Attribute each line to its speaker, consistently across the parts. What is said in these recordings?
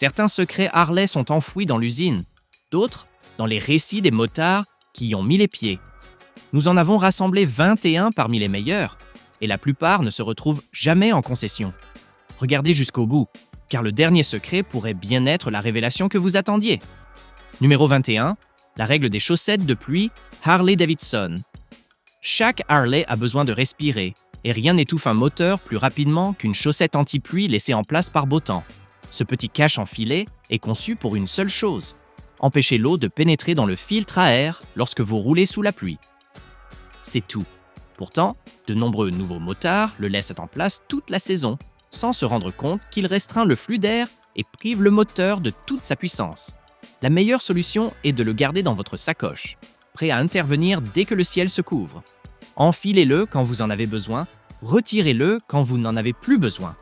Speaker 1: Certains secrets Harley sont enfouis dans l'usine, d'autres dans les récits des motards qui y ont mis les pieds. Nous en avons rassemblé 21 parmi les meilleurs, et la plupart ne se retrouvent jamais en concession. Regardez jusqu'au bout, car le dernier secret pourrait bien être la révélation que vous attendiez. Numéro 21, la règle des chaussettes de pluie Harley-Davidson. Chaque Harley a besoin de respirer, et rien n'étouffe un moteur plus rapidement qu'une chaussette anti-pluie laissée en place par beau temps. Ce petit cache en filet est conçu pour une seule chose, empêcher l'eau de pénétrer dans le filtre à air lorsque vous roulez sous la pluie. C'est tout. Pourtant, de nombreux nouveaux motards le laissent en place toute la saison, sans se rendre compte qu'il restreint le flux d'air et prive le moteur de toute sa puissance. La meilleure solution est de le garder dans votre sacoche, prêt à intervenir dès que le ciel se couvre. Enfilez-le quand vous en avez besoin, retirez-le quand vous n'en avez plus besoin.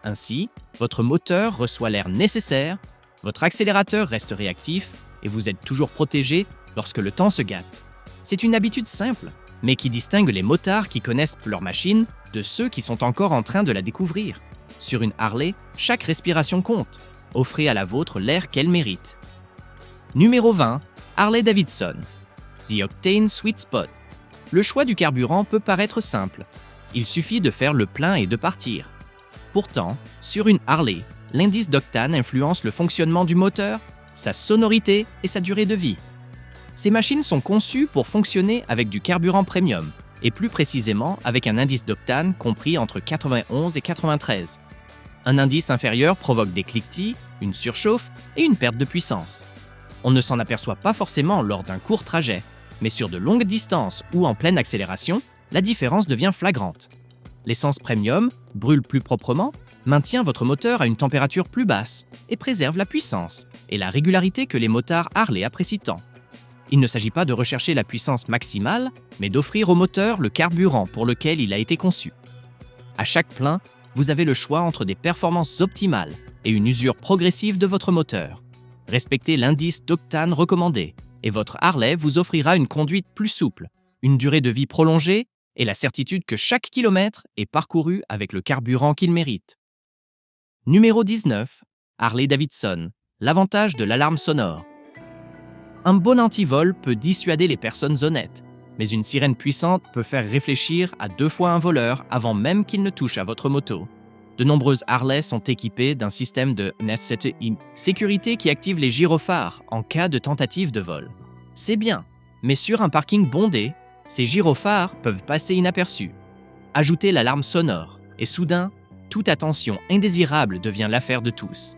Speaker 1: Ainsi, votre moteur reçoit l'air nécessaire, votre accélérateur reste réactif et vous êtes toujours protégé lorsque le temps se gâte. C'est une habitude simple, mais qui distingue les motards qui connaissent leur machine de ceux qui sont encore en train de la découvrir. Sur une Harley, chaque respiration compte. Offrez à la vôtre l'air qu'elle mérite. Numéro 20, Harley-Davidson. The Octane Sweet Spot. Le choix du carburant peut paraître simple. Il suffit de faire le plein et de partir. Pourtant, sur une Harley, l'indice d'octane influence le fonctionnement du moteur, sa sonorité et sa durée de vie. Ces machines sont conçues pour fonctionner avec du carburant premium, et plus précisément avec un indice d'octane compris entre 91 et 93. Un indice inférieur provoque des cliquetis, une surchauffe et une perte de puissance. On ne s'en aperçoit pas forcément lors d'un court trajet, mais sur de longues distances ou en pleine accélération, la différence devient flagrante. L'essence premium brûle plus proprement, maintient votre moteur à une température plus basse et préserve la puissance et la régularité que les motards Harley apprécient tant. Il ne s'agit pas de rechercher la puissance maximale, mais d'offrir au moteur le carburant pour lequel il a été conçu. À chaque plein, vous avez le choix entre des performances optimales et une usure progressive de votre moteur. Respectez l'indice d'octane recommandé et votre Harley vous offrira une conduite plus souple, une durée de vie prolongée et la certitude que chaque kilomètre est parcouru avec le carburant qu'il mérite. Numéro 19, Harley-Davidson, l'avantage de l'alarme sonore. Un bon antivol peut dissuader les personnes honnêtes, mais une sirène puissante peut faire réfléchir à 2 fois un voleur avant même qu'il ne touche à votre moto. De nombreuses Harley sont équipées d'un système de sécurité qui active les gyrophares en cas de tentative de vol. C'est bien, mais sur un parking bondé, ces gyrophares peuvent passer inaperçus. Ajoutez l'alarme sonore, et soudain, toute attention indésirable devient l'affaire de tous.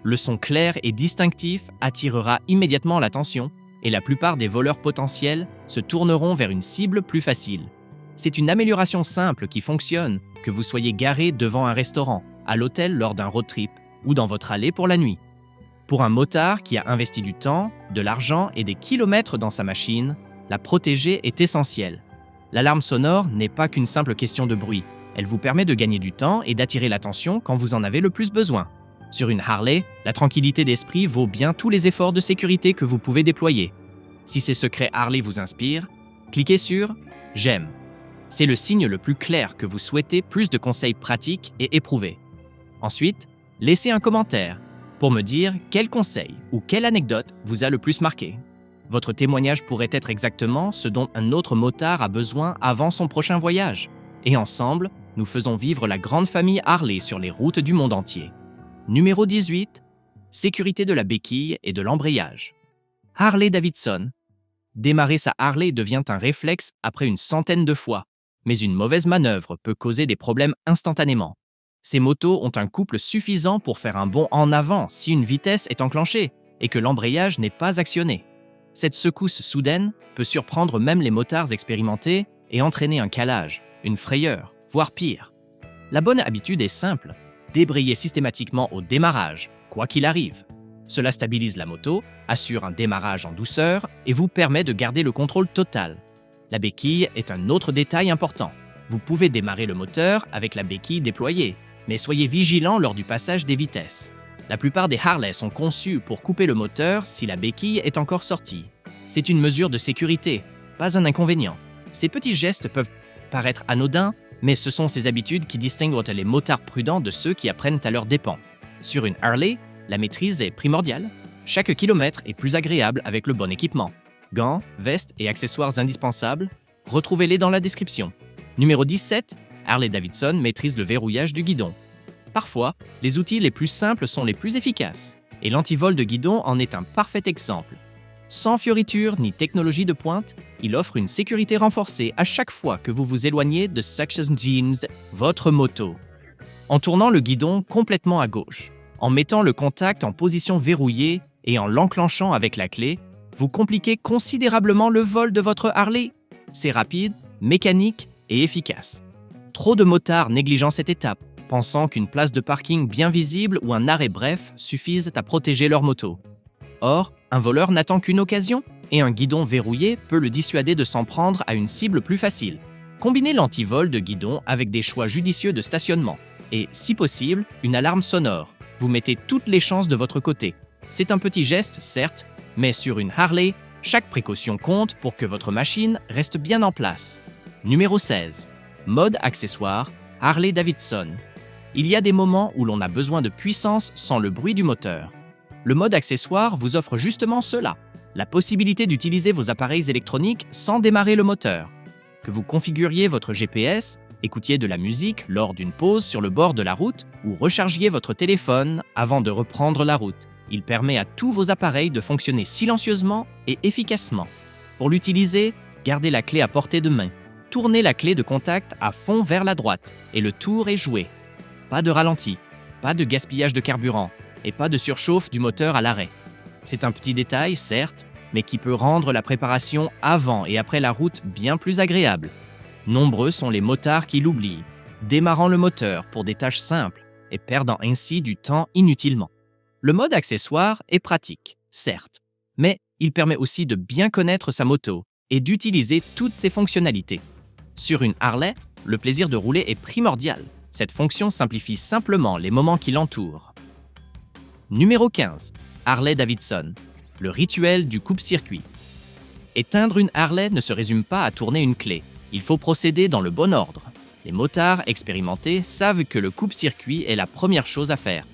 Speaker 1: Le son clair et distinctif attirera immédiatement l'attention, et la plupart des voleurs potentiels se tourneront vers une cible plus facile. C'est une amélioration simple qui fonctionne, que vous soyez garé devant un restaurant, à l'hôtel lors d'un road trip, ou dans votre allée pour la nuit. Pour un motard qui a investi du temps, de l'argent et des kilomètres dans sa machine, la protéger est essentielle. L'alarme sonore n'est pas qu'une simple question de bruit. Elle vous permet de gagner du temps et d'attirer l'attention quand vous en avez le plus besoin. Sur une Harley, la tranquillité d'esprit vaut bien tous les efforts de sécurité que vous pouvez déployer. Si ces secrets Harley vous inspirent, cliquez sur « J'aime ». C'est le signe le plus clair que vous souhaitez plus de conseils pratiques et éprouvés. Ensuite, laissez un commentaire pour me dire quel conseil ou quelle anecdote vous a le plus marqué. Votre témoignage pourrait être exactement ce dont un autre motard a besoin avant son prochain voyage. Et ensemble, nous faisons vivre la grande famille Harley sur les routes du monde entier. Numéro 18, sécurité de la béquille et de l'embrayage. Harley-Davidson. Démarrer sa Harley devient un réflexe après une centaine de fois, mais une mauvaise manœuvre peut causer des problèmes instantanément. Ces motos ont un couple suffisant pour faire un bond en avant si une vitesse est enclenchée et que l'embrayage n'est pas actionné. Cette secousse soudaine peut surprendre même les motards expérimentés et entraîner un calage, une frayeur, voire pire. La bonne habitude est simple, débrayer systématiquement au démarrage, quoi qu'il arrive. Cela stabilise la moto, assure un démarrage en douceur et vous permet de garder le contrôle total. La béquille est un autre détail important. Vous pouvez démarrer le moteur avec la béquille déployée, mais soyez vigilant lors du passage des vitesses. La plupart des Harley sont conçus pour couper le moteur si la béquille est encore sortie. C'est une mesure de sécurité, pas un inconvénient. Ces petits gestes peuvent paraître anodins, mais ce sont ces habitudes qui distinguent les motards prudents de ceux qui apprennent à leurs dépens. Sur une Harley, la maîtrise est primordiale. Chaque kilomètre est plus agréable avec le bon équipement. Gants, vestes et accessoires indispensables, retrouvez-les dans la description. Numéro 17, Harley-Davidson maîtrise le verrouillage du guidon. Parfois, les outils les plus simples sont les plus efficaces, et l'antivol de guidon en est un parfait exemple. Sans fioritures ni technologie de pointe, il offre une sécurité renforcée à chaque fois que vous vous éloignez de Suction Jeans, votre moto. En tournant le guidon complètement à gauche, en mettant le contact en position verrouillée et en l'enclenchant avec la clé, vous compliquez considérablement le vol de votre Harley. C'est rapide, mécanique et efficace. Trop de motards négligent cette étape, pensant qu'une place de parking bien visible ou un arrêt bref suffisent à protéger leur moto. Or, un voleur n'attend qu'une occasion, et un guidon verrouillé peut le dissuader de s'en prendre à une cible plus facile. Combinez l'antivol de guidon avec des choix judicieux de stationnement, et, si possible, une alarme sonore. Vous mettez toutes les chances de votre côté. C'est un petit geste, certes, mais sur une Harley, chaque précaution compte pour que votre machine reste bien en place. Numéro 16. Mode accessoire, Harley-Davidson. Il y a des moments où l'on a besoin de puissance sans le bruit du moteur. Le mode accessoire vous offre justement cela, la possibilité d'utiliser vos appareils électroniques sans démarrer le moteur. Que vous configuriez votre GPS, écoutiez de la musique lors d'une pause sur le bord de la route ou rechargiez votre téléphone avant de reprendre la route. Il permet à tous vos appareils de fonctionner silencieusement et efficacement. Pour l'utiliser, gardez la clé à portée de main. Tournez la clé de contact à fond vers la droite et le tour est joué. Pas de ralenti, pas de gaspillage de carburant et pas de surchauffe du moteur à l'arrêt. C'est un petit détail, certes, mais qui peut rendre la préparation avant et après la route bien plus agréable. Nombreux sont les motards qui l'oublient, démarrant le moteur pour des tâches simples et perdant ainsi du temps inutilement. Le mode accessoire est pratique, certes, mais il permet aussi de bien connaître sa moto et d'utiliser toutes ses fonctionnalités. Sur une Harley, le plaisir de rouler est primordial. Cette fonction simplifie simplement les moments qui l'entourent. Numéro 15. Harley-Davidson. Le rituel du coupe-circuit. Éteindre une Harley ne se résume pas à tourner une clé. Il faut procéder dans le bon ordre. Les motards expérimentés savent que le coupe-circuit est la première chose à faire.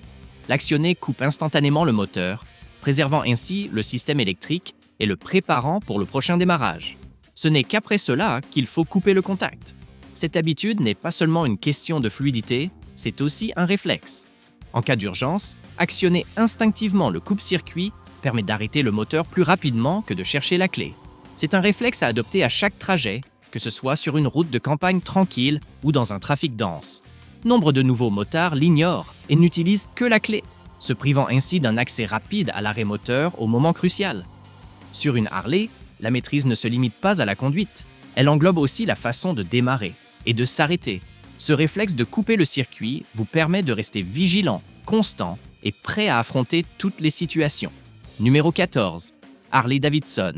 Speaker 1: L'actionner coupe instantanément le moteur, préservant ainsi le système électrique et le préparant pour le prochain démarrage. Ce n'est qu'après cela qu'il faut couper le contact. Cette habitude n'est pas seulement une question de fluidité, c'est aussi un réflexe. En cas d'urgence, actionner instinctivement le coupe-circuit permet d'arrêter le moteur plus rapidement que de chercher la clé. C'est un réflexe à adopter à chaque trajet, que ce soit sur une route de campagne tranquille ou dans un trafic dense. Nombre de nouveaux motards l'ignorent et n'utilisent que la clé, se privant ainsi d'un accès rapide à l'arrêt moteur au moment crucial. Sur une Harley, la maîtrise ne se limite pas à la conduite, elle englobe aussi la façon de démarrer et de s'arrêter. Ce réflexe de couper le circuit vous permet de rester vigilant, constant et prêt à affronter toutes les situations. Numéro 14. Harley-Davidson.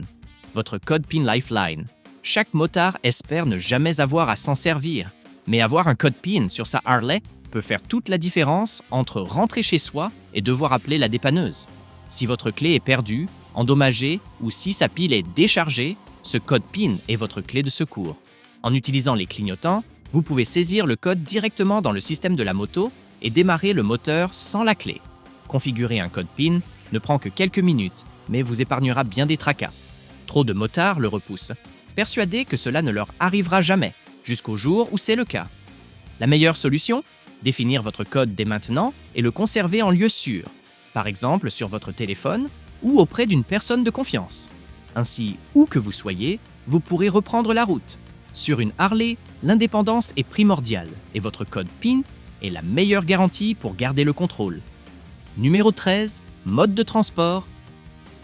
Speaker 1: Votre code PIN Lifeline. Chaque motard espère ne jamais avoir à s'en servir, mais avoir un code PIN sur sa Harley peut faire toute la différence entre rentrer chez soi et devoir appeler la dépanneuse. Si votre clé est perdue, endommagée ou si sa pile est déchargée, ce code PIN est votre clé de secours. En utilisant les clignotants, vous pouvez saisir le code directement dans le système de la moto et démarrer le moteur sans la clé. Configurer un code PIN ne prend que quelques minutes, mais vous épargnera bien des tracas. Trop de motards le repoussent, persuadés que cela ne leur arrivera jamais, jusqu'au jour où c'est le cas. La meilleure solution? Définir votre code dès maintenant et le conserver en lieu sûr, par exemple sur votre téléphone ou auprès d'une personne de confiance. Ainsi, où que vous soyez, vous pourrez reprendre la route. Sur une Harley, l'indépendance est primordiale et votre code PIN est la meilleure garantie pour garder le contrôle. Numéro 13. Mode de transport.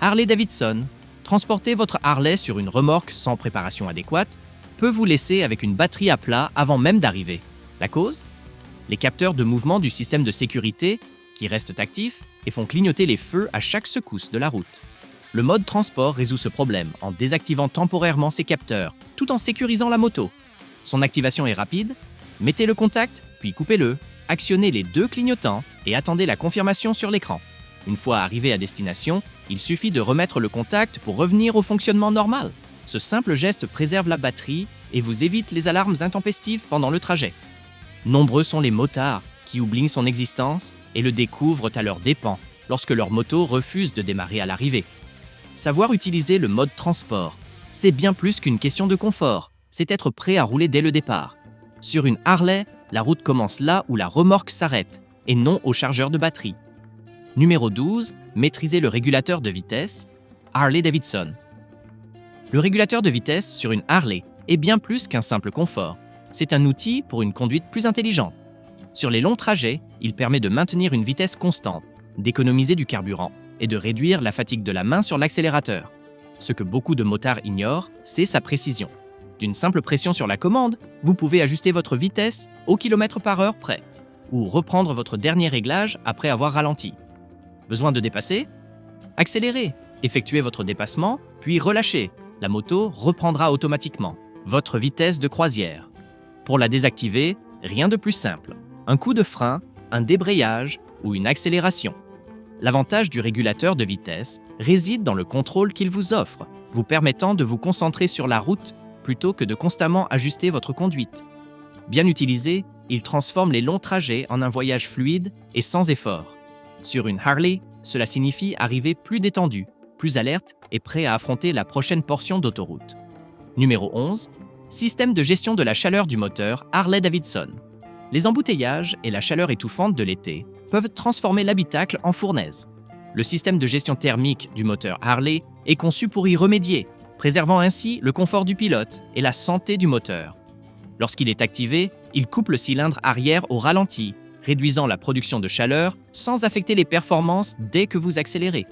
Speaker 1: Harley-Davidson. Transporter votre Harley sur une remorque sans préparation adéquate peut vous laisser avec une batterie à plat avant même d'arriver. La cause? Les capteurs de mouvement du système de sécurité qui restent actifs et font clignoter les feux à chaque secousse de la route. Le mode transport résout ce problème en désactivant temporairement ces capteurs, tout en sécurisant la moto. Son activation est rapide. Mettez le contact, puis coupez-le. Actionnez les deux clignotants et attendez la confirmation sur l'écran. Une fois arrivé à destination, il suffit de remettre le contact pour revenir au fonctionnement normal. Ce simple geste préserve la batterie et vous évite les alarmes intempestives pendant le trajet. Nombreux sont les motards qui oublient son existence et le découvrent à leurs dépens. lorsque leur moto refuse de démarrer à l'arrivée. Savoir utiliser le mode transport, c'est bien plus qu'une question de confort, c'est être prêt à rouler dès le départ. Sur une Harley, la route commence là où la remorque s'arrête, et non au chargeur de batterie. Numéro 12, maîtriser le régulateur de vitesse, Harley-Davidson. Le régulateur de vitesse sur une Harley est bien plus qu'un simple confort. C'est un outil pour une conduite plus intelligente. Sur les longs trajets, il permet de maintenir une vitesse constante, d'économiser du carburant et de réduire la fatigue de la main sur l'accélérateur. Ce que beaucoup de motards ignorent, c'est sa précision. D'une simple pression sur la commande, vous pouvez ajuster votre vitesse au kilomètre par heure près, ou reprendre votre dernier réglage après avoir ralenti. Besoin de dépasser? Accélérez, effectuez votre dépassement, puis relâchez. La moto reprendra automatiquement votre vitesse de croisière. Pour la désactiver, rien de plus simple. Un coup de frein, un débrayage ou une accélération. L'avantage du régulateur de vitesse réside dans le contrôle qu'il vous offre, vous permettant de vous concentrer sur la route plutôt que de constamment ajuster votre conduite. Bien utilisé, il transforme les longs trajets en un voyage fluide et sans effort. Sur une Harley, cela signifie arriver plus détendu, plus alerte et prêt à affronter la prochaine portion d'autoroute. Numéro 11. Système de gestion de la chaleur du moteur Harley-Davidson. Les embouteillages et la chaleur étouffante de l'été peuvent transformer l'habitacle en fournaise. Le système de gestion thermique du moteur Harley est conçu pour y remédier, préservant ainsi le confort du pilote et la santé du moteur. Lorsqu'il est activé, il coupe le cylindre arrière au ralenti, réduisant la production de chaleur sans affecter les performances dès que vous accélérez.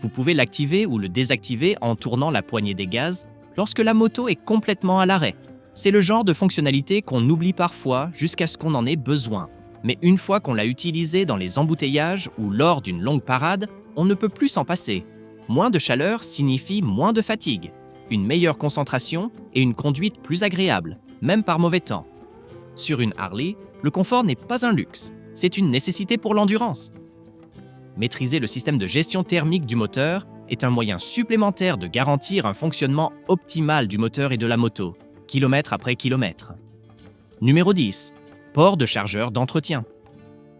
Speaker 1: Vous pouvez l'activer ou le désactiver en tournant la poignée des gaz lorsque la moto est complètement à l'arrêt. C'est le genre de fonctionnalité qu'on oublie parfois jusqu'à ce qu'on en ait besoin. Mais une fois qu'on l'a utilisé dans les embouteillages ou lors d'une longue parade, on ne peut plus s'en passer. Moins de chaleur signifie moins de fatigue, une meilleure concentration et une conduite plus agréable, même par mauvais temps. Sur une Harley, le confort n'est pas un luxe, c'est une nécessité pour l'endurance. Maîtriser le système de gestion thermique du moteur est un moyen supplémentaire de garantir un fonctionnement optimal du moteur et de la moto, kilomètre après kilomètre. Numéro 10. Port de chargeur d'entretien.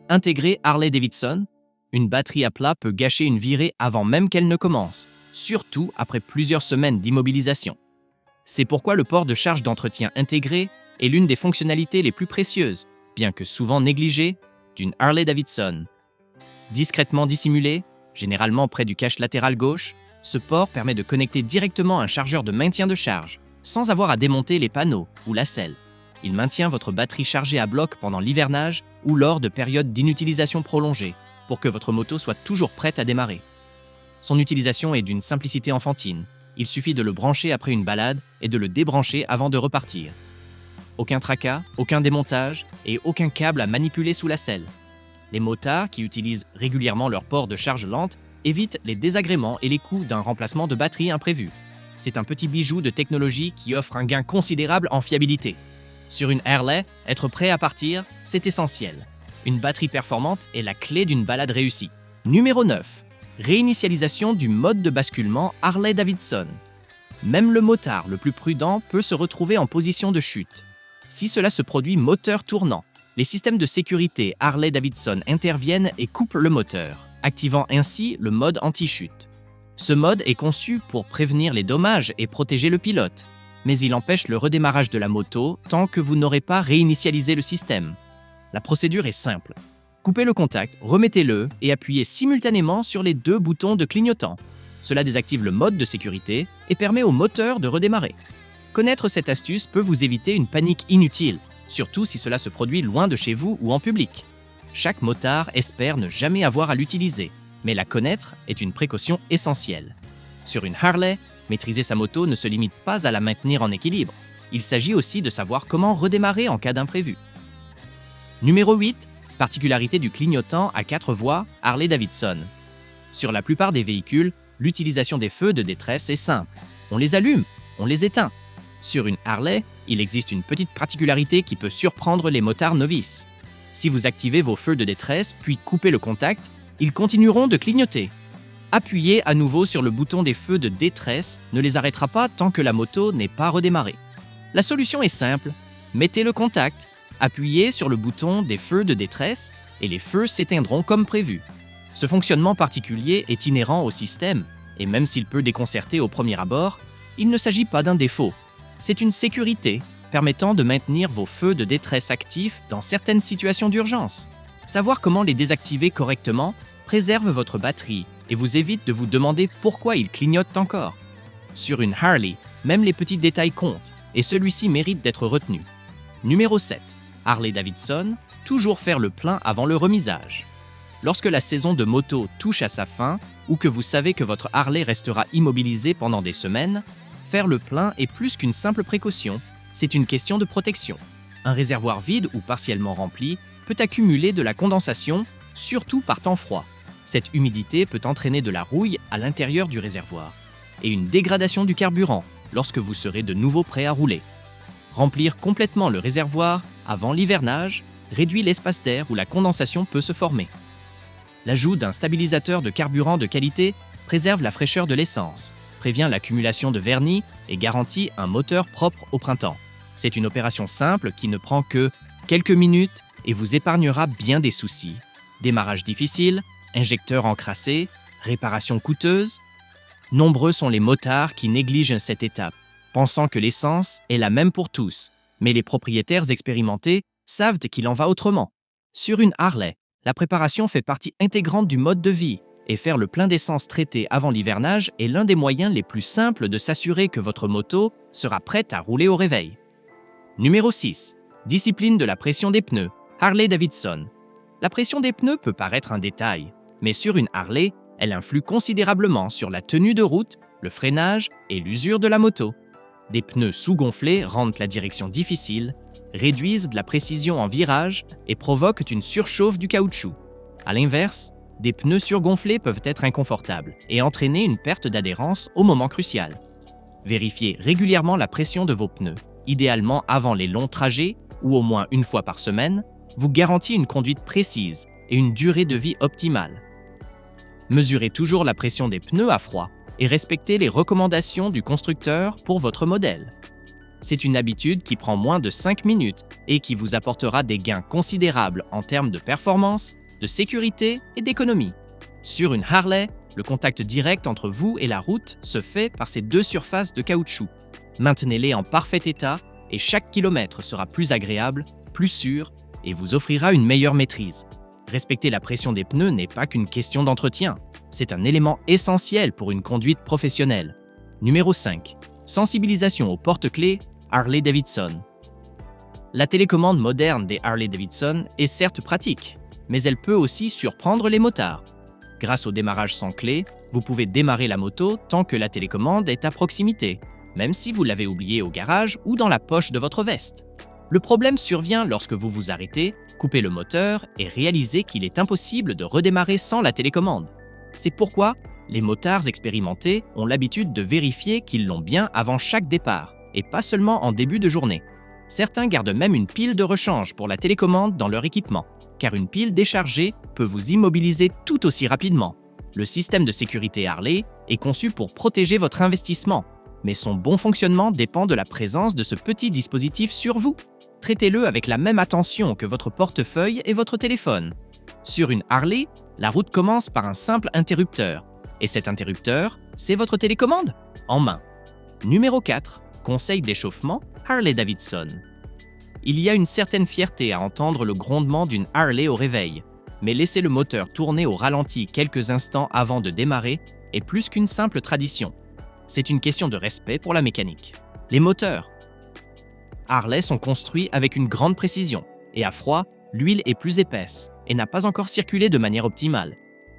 Speaker 1: Intégrer Harley-Davidson, une batterie à plat peut gâcher une virée avant même qu'elle ne commence, surtout après plusieurs semaines d'immobilisation. C'est pourquoi le port de charge d'entretien intégré est l'une des fonctionnalités les plus précieuses, bien que souvent négligée, d'une Harley-Davidson. Discrètement dissimulé, généralement près du cache latéral gauche, ce port permet de connecter directement un chargeur de maintien de charge, sans avoir à démonter les panneaux ou la selle. Il maintient votre batterie chargée à bloc pendant l'hivernage ou lors de périodes d'inutilisation prolongée, pour que votre moto soit toujours prête à démarrer. Son utilisation est d'une simplicité enfantine. Il suffit de le brancher après une balade et de le débrancher avant de repartir. Aucun tracas, aucun démontage et aucun câble à manipuler sous la selle. Les motards qui utilisent régulièrement leur port de charge lente évitent les désagréments et les coûts d'un remplacement de batterie imprévu. C'est un petit bijou de technologie qui offre un gain considérable en fiabilité. Sur une Harley, être prêt à partir, c'est essentiel. Une batterie performante est la clé d'une balade réussie. Numéro 9. Réinitialisation du mode de basculement Harley-Davidson. Même le motard le plus prudent peut se retrouver en position de chute. Si cela se produit moteur tournant, les systèmes de sécurité Harley-Davidson interviennent et coupent le moteur, activant ainsi le mode anti-chute. Ce mode est conçu pour prévenir les dommages et protéger le pilote, mais il empêche le redémarrage de la moto tant que vous n'aurez pas réinitialisé le système. La procédure est simple. Coupez le contact, remettez-le et appuyez simultanément sur les deux boutons de clignotant. Cela désactive le mode de sécurité et permet au moteur de redémarrer. Connaître cette astuce peut vous éviter une panique inutile, surtout si cela se produit loin de chez vous ou en public. Chaque motard espère ne jamais avoir à l'utiliser, mais la connaître est une précaution essentielle. Sur une Harley, maîtriser sa moto ne se limite pas à la maintenir en équilibre. Il s'agit aussi de savoir comment redémarrer en cas d'imprévu. Numéro 8. Particularité du clignotant à 4 voies Harley-Davidson. Sur la plupart des véhicules, l'utilisation des feux de détresse est simple. On les allume, on les éteint. Sur une Harley, il existe une petite particularité qui peut surprendre les motards novices. Si vous activez vos feux de détresse puis coupez le contact, ils continueront de clignoter. Appuyez à nouveau sur le bouton des feux de détresse ne les arrêtera pas tant que la moto n'est pas redémarrée. La solution est simple. Mettez le contact, appuyez sur le bouton des feux de détresse et les feux s'éteindront comme prévu. Ce fonctionnement particulier est inhérent au système, et même s'il peut déconcerter au premier abord, il ne s'agit pas d'un défaut. C'est une sécurité permettant de maintenir vos feux de détresse actifs dans certaines situations d'urgence. Savoir comment les désactiver correctement préserve votre batterie et vous évite de vous demander pourquoi ils clignotent encore. Sur une Harley, même les petits détails comptent, et celui-ci mérite d'être retenu. Numéro 7. Harley-Davidson, toujours faire le plein avant le remisage. Lorsque la saison de moto touche à sa fin ou que vous savez que votre Harley restera immobilisée pendant des semaines, faire le plein est plus qu'une simple précaution, c'est une question de protection. Un réservoir vide ou partiellement rempli peut accumuler de la condensation, surtout par temps froid. Cette humidité peut entraîner de la rouille à l'intérieur du réservoir et une dégradation du carburant lorsque vous serez de nouveau prêt à rouler. Remplir complètement le réservoir avant l'hivernage réduit l'espace d'air où la condensation peut se former. L'ajout d'un stabilisateur de carburant de qualité préserve la fraîcheur de l'essence, prévient l'accumulation de vernis et garantit un moteur propre au printemps. C'est une opération simple qui ne prend que quelques minutes et vous épargnera bien des soucis. Démarrage difficile, injecteur encrassé, réparation coûteuse. Nombreux sont les motards qui négligent cette étape, pensant que l'essence est la même pour tous, mais les propriétaires expérimentés savent qu'il en va autrement. Sur une Harley, la préparation fait partie intégrante du mode de vie, et faire le plein d'essence traité avant l'hivernage est l'un des moyens les plus simples de s'assurer que votre moto sera prête à rouler au réveil. Numéro 6. Discipline de la pression des pneus, Harley-Davidson. La pression des pneus peut paraître un détail, mais sur une Harley, elle influe considérablement sur la tenue de route, le freinage et l'usure de la moto. Des pneus sous-gonflés rendent la direction difficile, réduisent de la précision en virage et provoquent une surchauffe du caoutchouc. À l'inverse, des pneus surgonflés peuvent être inconfortables et entraîner une perte d'adhérence au moment crucial. Vérifiez régulièrement la pression de vos pneus, idéalement avant les longs trajets ou au moins une fois par semaine, vous garantit une conduite précise et une durée de vie optimale. Mesurez toujours la pression des pneus à froid et respectez les recommandations du constructeur pour votre modèle. C'est une habitude qui prend moins de 5 minutes et qui vous apportera des gains considérables en termes de performance, de sécurité et d'économie. Sur une Harley, le contact direct entre vous et la route se fait par ces deux surfaces de caoutchouc. Maintenez-les en parfait état et chaque kilomètre sera plus agréable, plus sûr et vous offrira une meilleure maîtrise. Respecter la pression des pneus n'est pas qu'une question d'entretien, c'est un élément essentiel pour une conduite professionnelle. Numéro 5. Sensibilisation aux porte-clés, Harley-Davidson. La télécommande moderne des Harley-Davidson est certes pratique, mais elle peut aussi surprendre les motards. Grâce au démarrage sans clé, vous pouvez démarrer la moto tant que la télécommande est à proximité, même si vous l'avez oubliée au garage ou dans la poche de votre veste. Le problème survient lorsque vous vous arrêtez, coupez le moteur et réalisez qu'il est impossible de redémarrer sans la télécommande. C'est pourquoi les motards expérimentés ont l'habitude de vérifier qu'ils l'ont bien avant chaque départ, et pas seulement en début de journée. Certains gardent même une pile de rechange pour la télécommande dans leur équipement, car une pile déchargée peut vous immobiliser tout aussi rapidement. Le système de sécurité Harley est conçu pour protéger votre investissement, mais son bon fonctionnement dépend de la présence de ce petit dispositif sur vous. Traitez-le avec la même attention que votre portefeuille et votre téléphone. Sur une Harley, la route commence par un simple interrupteur, et cet interrupteur, c'est votre télécommande en main. Numéro 4. Conseil d'échauffement, Harley-Davidson. Il y a une certaine fierté à entendre le grondement d'une Harley au réveil, mais laisser le moteur tourner au ralenti quelques instants avant de démarrer est plus qu'une simple tradition. C'est une question de respect pour la mécanique. Les moteurs Harley sont construits avec une grande précision, et à froid, l'huile est plus épaisse et n'a pas encore circulé de manière optimale.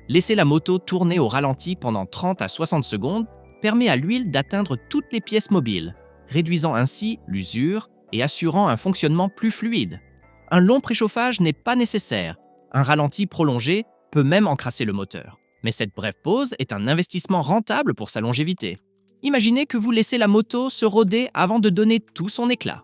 Speaker 1: Laisser la moto tourner au ralenti pendant 30 à 60 secondes permet à l'huile d'atteindre toutes les pièces mobiles, réduisant ainsi l'usure et assurant un fonctionnement plus fluide. Un long préchauffage n'est pas nécessaire. Un ralenti prolongé peut même encrasser le moteur. Mais cette brève pause est un investissement rentable pour sa longévité. Imaginez que vous laissez la moto se roder avant de donner tout son éclat.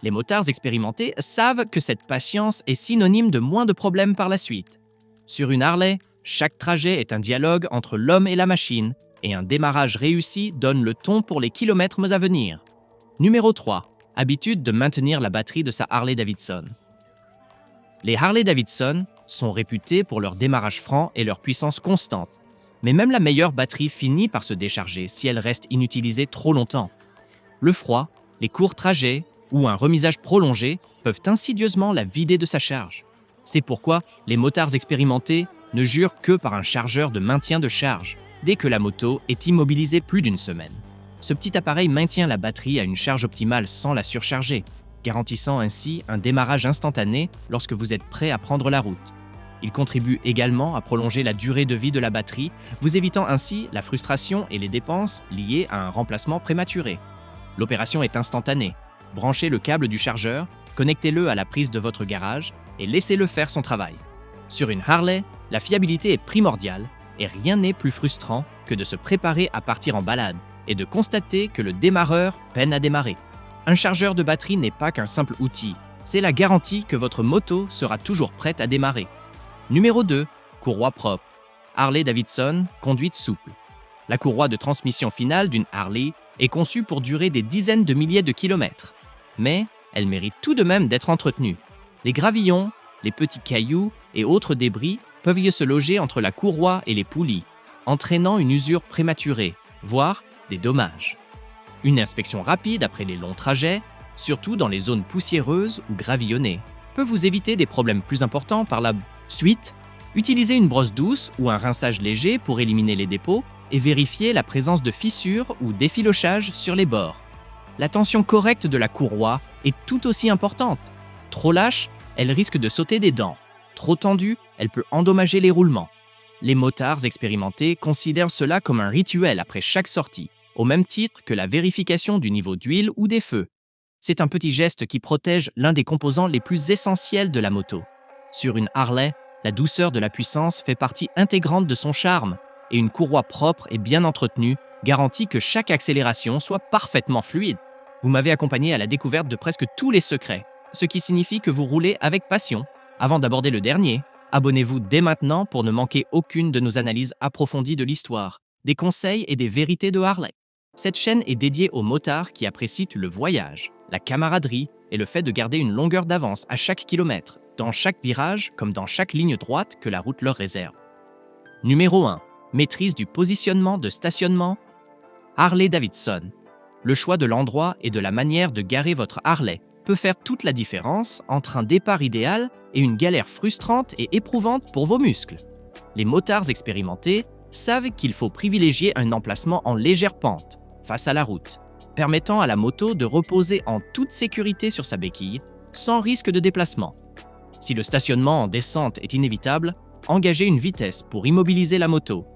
Speaker 1: Les motards expérimentés savent que cette patience est synonyme de moins de problèmes par la suite. Sur une Harley, chaque trajet est un dialogue entre l'homme et la machine, et un démarrage réussi donne le ton pour les kilomètres à venir. Numéro 3. Habitude de maintenir la batterie de sa Harley-Davidson. Les Harley-Davidson sont réputés pour leur démarrage franc et leur puissance constante. Mais même la meilleure batterie finit par se décharger si elle reste inutilisée trop longtemps. Le froid, les courts trajets ou un remisage prolongé peuvent insidieusement la vider de sa charge. C'est pourquoi les motards expérimentés ne jurent que par un chargeur de maintien de charge dès que la moto est immobilisée plus d'une semaine. Ce petit appareil maintient la batterie à une charge optimale sans la surcharger, garantissant ainsi un démarrage instantané lorsque vous êtes prêt à prendre la route. Il contribue également à prolonger la durée de vie de la batterie, vous évitant ainsi la frustration et les dépenses liées à un remplacement prématuré. L'opération est instantanée. Branchez le câble du chargeur, connectez-le à la prise de votre garage et laissez-le faire son travail. Sur une Harley, la fiabilité est primordiale et rien n'est plus frustrant que de se préparer à partir en balade et de constater que le démarreur peine à démarrer. Un chargeur de batterie n'est pas qu'un simple outil, c'est la garantie que votre moto sera toujours prête à démarrer. Numéro 2. Courroie propre. Harley-Davidson, conduite souple. La courroie de transmission finale d'une Harley est conçue pour durer des dizaines de milliers de kilomètres. Mais elle mérite tout de même d'être entretenue. Les gravillons, les petits cailloux et autres débris peuvent y se loger entre la courroie et les poulies, entraînant une usure prématurée, voire des dommages. Une inspection rapide après les longs trajets, surtout dans les zones poussiéreuses ou gravillonnées, peut vous éviter des problèmes plus importants par la suite. Utilisez une brosse douce ou un rinçage léger pour éliminer les dépôts et vérifiez la présence de fissures ou d'effilochages sur les bords. La tension correcte de la courroie est tout aussi importante. Trop lâche, elle risque de sauter des dents. Trop tendue, elle peut endommager les roulements. Les motards expérimentés considèrent cela comme un rituel après chaque sortie, au même titre que la vérification du niveau d'huile ou des feux. C'est un petit geste qui protège l'un des composants les plus essentiels de la moto. Sur une Harley, la douceur de la puissance fait partie intégrante de son charme, et une courroie propre et bien entretenue garantit que chaque accélération soit parfaitement fluide. Vous m'avez accompagné à la découverte de presque tous les secrets, ce qui signifie que vous roulez avec passion. Avant d'aborder le dernier, abonnez-vous dès maintenant pour ne manquer aucune de nos analyses approfondies de l'histoire, des conseils et des vérités de Harley. Cette chaîne est dédiée aux motards qui apprécient le voyage, la camaraderie et le fait de garder une longueur d'avance à chaque kilomètre, dans chaque virage comme dans chaque ligne droite que la route leur réserve. Numéro 1. Maîtrise du positionnement de stationnement. Harley-Davidson. Le choix de l'endroit et de la manière de garer votre Harley peut faire toute la différence entre un départ idéal et une galère frustrante et éprouvante pour vos muscles. Les motards expérimentés savent qu'il faut privilégier un emplacement en légère pente, face à la route, permettant à la moto de reposer en toute sécurité sur sa béquille, sans risque de déplacement. Si le stationnement en descente est inévitable, engagez une vitesse pour immobiliser la moto.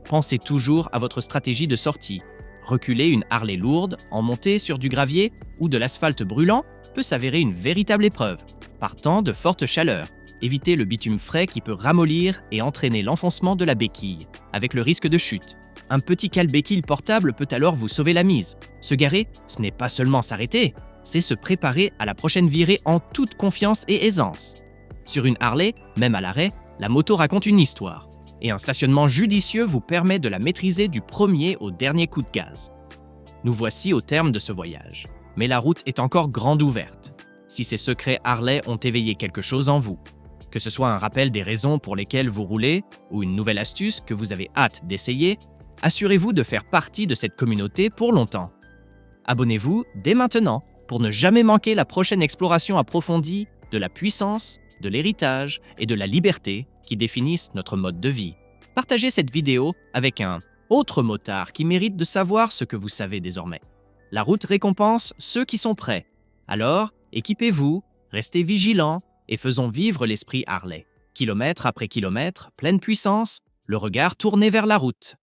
Speaker 1: Pensez toujours à votre stratégie de sortie. Reculer une Harley lourde en montée sur du gravier ou de l'asphalte brûlant peut s'avérer une véritable épreuve. Partant de fortes chaleurs, évitez le bitume frais qui peut ramollir et entraîner l'enfoncement de la béquille, avec le risque de chute. Un petit cale-béquille portable peut alors vous sauver la mise. Se garer, ce n'est pas seulement s'arrêter, c'est se préparer à la prochaine virée en toute confiance et aisance. Sur une Harley, même à l'arrêt, la moto raconte une histoire. Et un stationnement judicieux vous permet de la maîtriser du premier au dernier coup de gaz. Nous voici au terme de ce voyage. Mais la route est encore grande ouverte. Si ces secrets Harley ont éveillé quelque chose en vous, que ce soit un rappel des raisons pour lesquelles vous roulez ou une nouvelle astuce que vous avez hâte d'essayer, assurez-vous de faire partie de cette communauté pour longtemps. Abonnez-vous dès maintenant pour ne jamais manquer la prochaine exploration approfondie de la puissance, de l'héritage et de la liberté qui définissent notre mode de vie. Partagez cette vidéo avec un autre motard qui mérite de savoir ce que vous savez désormais. La route récompense ceux qui sont prêts. Alors, équipez-vous, restez vigilants et faisons vivre l'esprit Harley. Kilomètre après kilomètre, pleine puissance, le regard tourné vers la route.